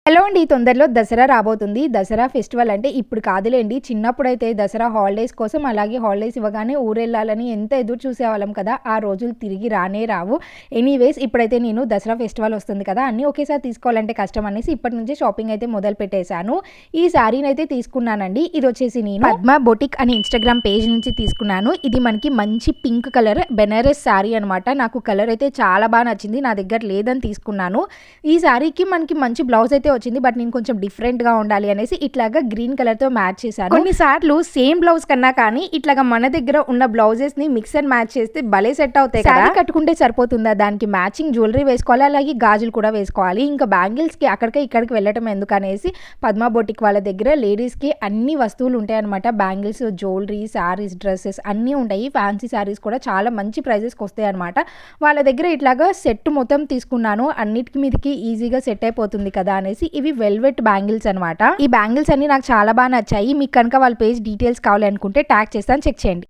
Hello అండి. తొందరలో దసరా రాబోతుంది. దసరా ఫెస్టివల్ అంటే ఇప్పుడు కాదులేండి. చిన్నప్పుడైతే దసరా హాలిడేస్ కోసం అలాగే హాలిడేస్ ఇవ్వగానే ఊరెళ్ళాలని ఎంత ఎదురు చూసేవాళ్ళం కదా! ఆ రోజులు తిరిగి రానే రావు. ఎనీవేస్ ఇప్పుడైతే నేను దసరా ఫెస్టివల్ వస్తుంది కదా! అన్నీ ఒకేసారి తీసుకోవాలంటే కష్టం అనేసి ఇప్పటి నుంచే షాపింగ్ అయితే మొదలు పెట్టేశాను. ఈ శారీనైతే తీసుకున్నానండి. ఇదొచ్చేసి నేను పద్మ బొటిక్ అనే ఇన్‌స్టాగ్రామ్ పేజ్ నుంచి తీసుకున్నాను. ఇది మనకి మంచి పింక్ కలర్ బెనారస్ శారీ అనమాట. నాకు కలర్ అయితే చాలా నచ్చింది. నా దగ్గర లేదని తీసుకున్నాను. ఈ శారీకి మనకి మంచి బ్లౌజ్ అయితే వచ్చింది. బట్ నేను కొంచెం డిఫరెంట్‌గా ఉండాలి అనేసి ఇట్లాగా గ్రీన్ కలర్‌తో మ్యాచ్ చేశాను. కొన్నిసార్లు సేమ్ బ్లౌజ్ కన్నా కానీ ఇట్లాగా మన దగ్గర ఉన్న బ్లౌజెస్‌ని మిక్స్ అండ్ మ్యాచ్ చేస్తే భలే సెట్ అవుతాయి కదా! శారీ కట్టుకుంటే సరిపోతుందా? దానికి మ్యాచింగ్ జ్యువెలరీ వేసుకోవాలి. అలాగే గాజులు కూడా వేసుకోవాలి. ఇంకా బ్యాంగిల్స్‌కి అక్కడికి ఇక్కడికి వెళ్ళటం ఎందుకనేసి పద్మ బొటిక్ వాళ్ళ దగ్గర లేడీస్‌కి అన్ని వస్తువులు ఉంటాయన్నమాట. బ్యాంగిల్స్, జ్యువెలరీ, శారీస్, డ్రెసెస్ అన్నీ ఉంటాయి. ఫ్యాన్సీ శారీస్ కూడా చాలా మంచి ప్రైజెస్‌కి వస్తాయన్నమాట. వాళ్ళ దగ్గర ఇట్లాగా సెట్ మొత్తం తీసుకున్నాను. అన్నిటికి మీదకి ఈజీగా సెట్ అయిపోతుంది కదా అనేసి ఇవి వెల్వెట్ బ్యాంగిల్స్ అనమాట. ఈ బ్యాంగిల్స్ అన్ని నాకు చాలా నచ్చాయి. మీకు కనుక వాళ్ళ పేజ్ డీటెయిల్స్ కావాలి అనుకుంటే ట్యాగ్ చేస్తాను, చెక్ చేయండి.